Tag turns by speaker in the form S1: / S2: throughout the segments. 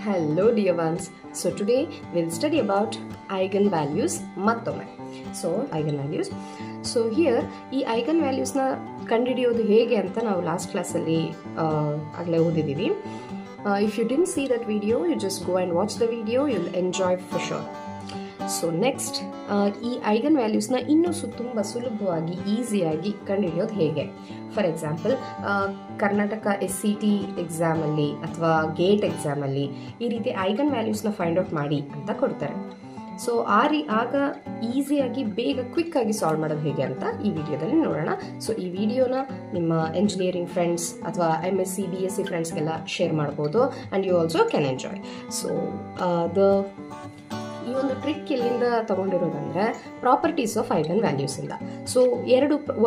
S1: Hello dear ones. So today we'll study about eigenvalues ಮತ್ತೊಮ್ಮೆ. So eigenvalues. So here ಈ eigenvalues ನ ಕಂಡುಹಿಡಿಯೋದು ಹೇಗೆ ಅಂತ ನಾವು ಲಾಸ್ಟ್ ಕ್ಲಾಸಲ್ಲಿ ಆಗಲೇ ಓದಿದ್ದೀವಿ. If you didn't see that video, you just go and watch the video. You'll enjoy for sure. So next, ಈ eigenvaluesನ ಇನ್ನೂ ತುಂಬ ಸುಲಭವಾಗಿ ಈಸಿಯಾಗಿ ಕಂಡುಹಿಡಿಯೋದು ಹೇಗೆ. ಫಾರ್ ಎಕ್ಸಾಂಪಲ್ ಕರ್ನಾಟಕ SCT ಎಕ್ಸಾಮಲ್ಲಿ ಅಥವಾ ಗೇಟ್ ಎಕ್ಸಾಮಲ್ಲಿ ಈ ರೀತಿ eigenvaluesನ ಫೈಂಡ್ ಔಟ್ ಮಾಡಿ ಅಂತ ಕೊಡ್ತಾರೆ. ಸೊ ಆಗ ಈಸಿಯಾಗಿ ಬೇಗ ಕ್ವಿಕ್ಕಾಗಿ ಸಾಲ್ವ್ ಮಾಡೋದು ಹೇಗೆ ಅಂತ ಈ ವಿಡಿಯೋದಲ್ಲಿ ನೋಡೋಣ. ಸೊ ಈ ವಿಡಿಯೋನ ನಿಮ್ಮ ಎಂಜಿನಿಯರಿಂಗ್ ಫ್ರೆಂಡ್ಸ್ ಅಥವಾ MSc BSc ಫ್ರೆಂಡ್ಸ್ಗೆಲ್ಲ ಶೇರ್ ಮಾಡ್ಬೋದು and you also can enjoy. So ಈ ಒಂದು ಟ್ರಿಕ್ ಎಲ್ಲಿಂದ ತಗೊಂಡಿರೋದಂದ್ರೆ ಪ್ರಾಪರ್ಟೀಸ್ ಆಫ್ ಐಗನ್ ವ್ಯಾಲ್ಯೂಸ್ ಇಂದ. ಸೊ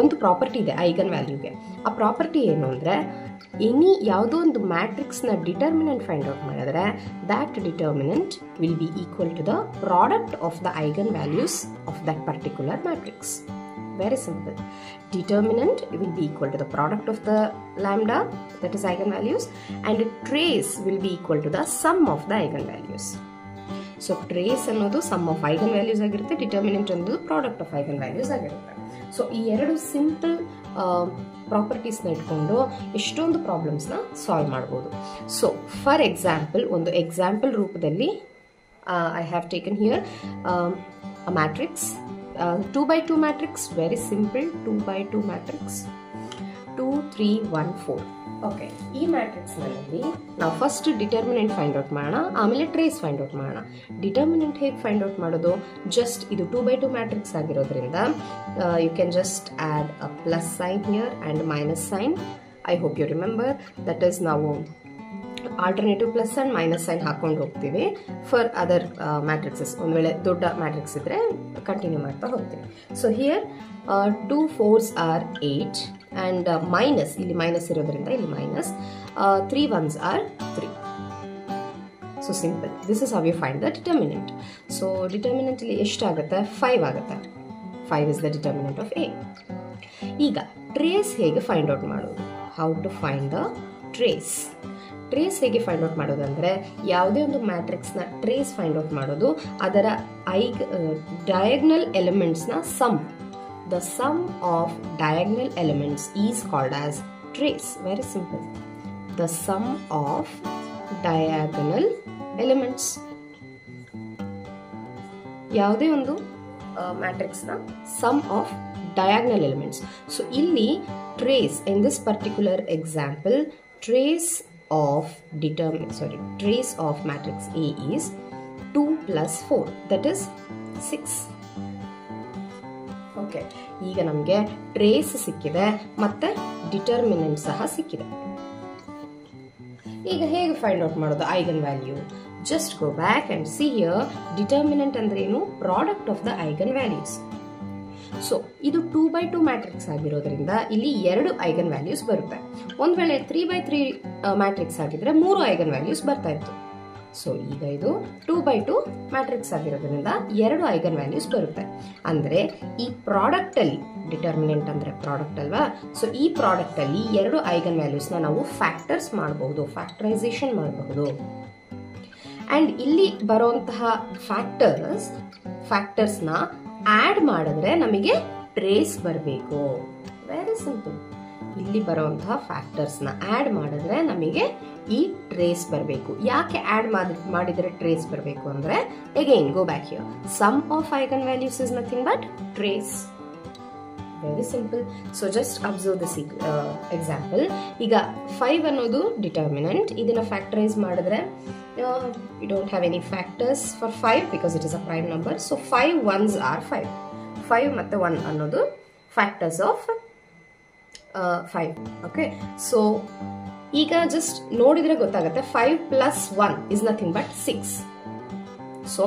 S1: ಒಂದು ಪ್ರಾಪರ್ಟಿ ಇದೆ ಐಗನ್ ವ್ಯಾಲ್ಯೂಗೆ. ಆ ಪ್ರಾಪರ್ಟಿ ಏನು ಅಂದರೆ ಯಾವುದೋ ಒಂದು ಮ್ಯಾಟ್ರಿಕ್ಸ್ನ ಡಿಟರ್ಮಿನೆಂಟ್ ಫೈಂಡ್ ಔಟ್ ಮಾಡಿದ್ರೆ that determinant will be equal to the product of the eigen values of that particular matrix. Very simple. Determinant will be equal to the product of the lambda, that is eigenvalues, and trace will be equal to the sum of the eigenvalues. So trace ಅನ್ನೋದು sum of eigenvalues ಆಗಿರುತ್ತೆ, determinant ಅನ್ನೋದು product of eigenvalues ಆಗಿರುತ್ತೆ. So ಈ ಎರಡು simple ಪ್ರಾಪರ್ಟೀಸ್ನ ಇಟ್ಕೊಂಡು ಎಷ್ಟೊಂದು ಪ್ರಾಬ್ಲಮ್ಸ್ನ solve ಮಾಡ್ಬೋದು. So for example ಒಂದು ಎಕ್ಸಾಂಪಲ್ ರೂಪದಲ್ಲಿ I have taken here a matrix 2x2 matrix, very simple 2x2 matrix 2 3 1 4. Okay, ಈ ಮ್ಯಾಟ್ರಿಕ್ಸ್ನಲ್ಲಿ ನಾವು ಫಸ್ಟ್ ಡಿಟರ್ಮಿನೆಂಟ್ ಫೈಂಡ್ ಔಟ್ ಮಾಡೋಣ, ಆಮೇಲೆ ಟ್ರೇಸ್ ಫೈಂಡ್ ಔಟ್ ಮಾಡೋಣ. ಡಿಟರ್ಮಿನೆಂಟ್ ಹೇಗೆ ಫೈಂಡ್ ಔಟ್ ಮಾಡೋದು? ಜಸ್ಟ್ ಇದು 2x2 ಮ್ಯಾಟ್ರಿಕ್ಸ್ ಆಗಿರೋದ್ರಿಂದ you can just add a plus sign here and minus sign. I hope you remember that is ನಾವು alternative plus and minus sign ಹಾಕೊಂಡು ಹೋಗ್ತೀವಿ for other ಮ್ಯಾಟ್ರಿಕ್ಸಸ್. ಒಂದು ವೇಳೆ ದೊಡ್ಡ ಮ್ಯಾಟ್ರಿಕ್ಸ್ ಇದ್ರೆ ಕಂಟಿನ್ಯೂ ಮಾಡ್ತಾ ಹೋಗ್ತೀವಿ. So here 2 4s are 8 and minus, ಇಲ್ಲಿ ಮೈನಸ್ ಇರೋದ್ರಿಂದ ಇಲ್ಲಿ minus 3 1s are 3. So simple, this is how you find the determinant. So determinant ಇಲ್ಲಿ ಎಷ್ಟಾಗುತ್ತೆ? 5 ಆಗುತ್ತೆ. 5 is the determinant of A. ಈಗ ಟ್ರೇಸ್ ಹೇಗೆ ಫೈಂಡ್ ಔಟ್ ಮಾಡೋದು? How to find the trace. Trace ಹೇಗೆ ಫೈಂಡ್ ಔಟ್ ಮಾಡೋದಂದರೆ ಯಾವುದೇ ಒಂದು ಮ್ಯಾಟ್ರಿಕ್ಸ್ನ ಟ್ರೇಸ್ ಫೈಂಡ್ ಔಟ್ ಮಾಡೋದು ಅದರ ಡಯಾಗ್ನಲ್ ಎಲಿಮೆಂಟ್ಸ್ನ sum. The sum of diagonal elements is called as trace. Very simple. The sum of diagonal elements. ಯಾವುದೇ ಒಂದು ಮ್ಯಾಟ್ರಿಕ್ಸ್ನ sum of diagonal elements. So ಇಲ್ಲಿ trace in this particular example trace of matrix A is 2 plus 4, that is 6. Okay, ಈಗ ನಮಗೆ trace ಸಿಕ್ಕಿದೆ ಮತ್ತೆ determinant ಸಹ ಸಿಕ್ಕಿದೆ. ಈಗ ಹೇಗೆ ಫೈಂಡ್ ಔಟ್ ಮಾಡೋದು eigen value? Just go back and see here. Determinant ಅಂದ್ರೆ ಏನು? Product of the eigen values. So ಇದು 2x2 ಮ್ಯಾಟ್ರಿಕ್ಸ್ ಆಗಿರೋದ್ರಿಂದ ಇಲ್ಲಿ 2 ಐಗನ್ ವ್ಯಾಲ್ಯೂಸ್ ಬರುತ್ತೆ. ಒಂದ್ ವೇಳೆ 3x3 ಮ್ಯಾಟ್ರಿಕ್ಸ್ ಆಗಿದ್ರೆ 3 ಐಗನ್ ವ್ಯಾಲ್ಯೂಸ್ ಬರ್ತಾ ಇತ್ತು. ಸೊ ಈಗ ಇದು 2x2 ಮ್ಯಾಟ್ರಿಕ್ಸ್ ಆಗಿರೋದ್ರಿಂದ 2 ಐಗನ್ ವ್ಯಾಲ್ಯೂಸ್ ಬರುತ್ತೆ. ಅಂದ್ರೆ ಈ ಪ್ರಾಡಕ್ಟ್ ಅಲ್ಲಿ, ಡಿಟರ್ಮಿನೆಂಟ್ ಅಂದ್ರೆ ಪ್ರಾಡಕ್ಟ್ ಅಲ್ವಾ, ಸೊ ಈ ಪ್ರಾಡಕ್ಟ್ ಅಲ್ಲಿ 2 ಐಗನ್ ವ್ಯಾಲ್ಯೂಸ್ನ ನಾವು ಫ್ಯಾಕ್ಟರ್ಸ್ ಮಾಡಬಹುದು, ಫ್ಯಾಕ್ಟರೈಸೇಷನ್ ಮಾಡಬಹುದು. ಅಂಡ್ ಇಲ್ಲಿ ಬರುವಂತಹ ಫ್ಯಾಕ್ಟರ್ಸ್ನ ಆಡ್ ಮಾಡಿದ್ರೆ ನಮಗೆ ಟ್ರೇಸ್ ಬರಬೇಕು. Very simple. ಇಲ್ಲಿ ಬರುವಂತಹ ಫ್ಯಾಕ್ಟರ್ಸ್ನ ಆಡ್ ಮಾಡಿದ್ರೆ ನಮಗೆ ಈ ಟ್ರೇಸ್ ಬರಬೇಕು. ಯಾಕೆ ಆಡ್ ಮಾಡಿದ್ರೆ ಟ್ರೇಸ್ ಬರಬೇಕು ಅಂದ್ರೆ again go back here. Sum of eigen values is nothing but trace. Very simple. So just observe this example. ಈಗ 5 ಅನ್ನೋದು ಡಿಟರ್ಮಿನೆಂಟ್. ಇದನ್ನ ಫ್ಯಾಕ್ಟರೈಸ್ ಮಾಡಿದ್ರೆ we don't have any factors for 5 because it is a prime number. So 5 1s are 5. 5 ಮತ್ತೆ 1 ಅನ್ನೋದು factors of 5. Okay, so ಈಗ just ನೋಡಿದ್ರೆ ಗೊತ್ತಾಗುತ್ತೆ 5 plus 1 is nothing but 6. So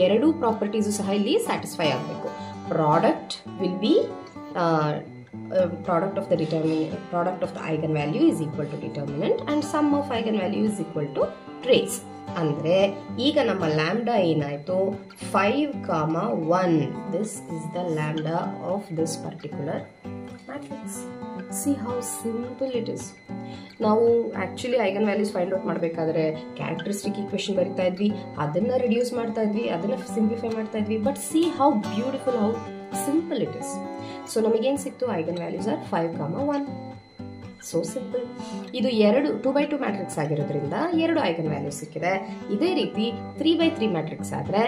S1: ಎರಡು ಪ್ರಾಪರ್ಟೀಸ್ ಸಹ ಇಲ್ಲಿ ಸ್ಯಾಟಿಸ್ಫೈ ಆಗಬೇಕು. Product will be product of the eigenvalue is equal to determinant and sum of eigenvalue is equal to trace. ಅಂದ್ರೆ ಈಗ ನಮ್ಮ ಲ್ಯಾಂಬ್ಡಾ ಏನಾಯ್ತು? 5, 1. This is the lambda of this particular matrix. See how simple it is. ನಾವು actually eigen values find out ಮಾಡಬೇಕಾದ್ರೆ characteristic equation ಬರಿತಾ ಇದ್ವಿ, ಅದನ್ನು reduce ಮಾಡ್ತಾ ಇದ್ವಿ, ಅದನ್ನು ಸಿಂಪ್ಲಿಫೈ ಮಾಡ್ತಾ ಇದ್ವಿ. But see how beautiful, how simple it is. So ನಮಗೇನು ಸಿಕ್ತು? Eigen values are 5, 1. So simple. ಇದು 2x2 ಮ್ಯಾಟ್ರಿಕ್ಸ್ ಆಗಿರೋದ್ರಿಂದ 2 ಐಗನ್ ವ್ಯಾಲ್ಯೂಸ್ ಸಿಕ್ಕಿದೆ. ಇದೇ ರೀತಿ 3x3 ಮ್ಯಾಟ್ರಿಕ್ಸ್ ಆದರೆ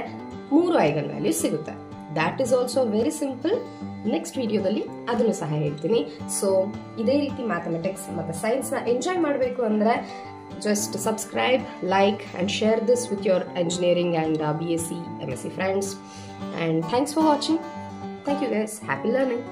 S1: 3 ಐಗನ್ ವ್ಯಾಲ್ಯೂಸ್ ಸಿಗುತ್ತೆ. That is also very simple. Next ವಿಡಿಯೋದಲ್ಲಿ ಅದನ್ನು ಸಹ ಹೇಳ್ತೀನಿ. ಸೊ ಇದೇ ರೀತಿ ಮ್ಯಾಥಮೆಟಿಕ್ಸ್ ಮತ್ತು ಸೈನ್ಸ್ನ ಎಂಜಾಯ್ ಮಾಡಬೇಕು ಅಂದರೆ just subscribe, like and share this with your engineering and BSc, MSc friends. And thanks for watching. Thank you guys. Happy learning.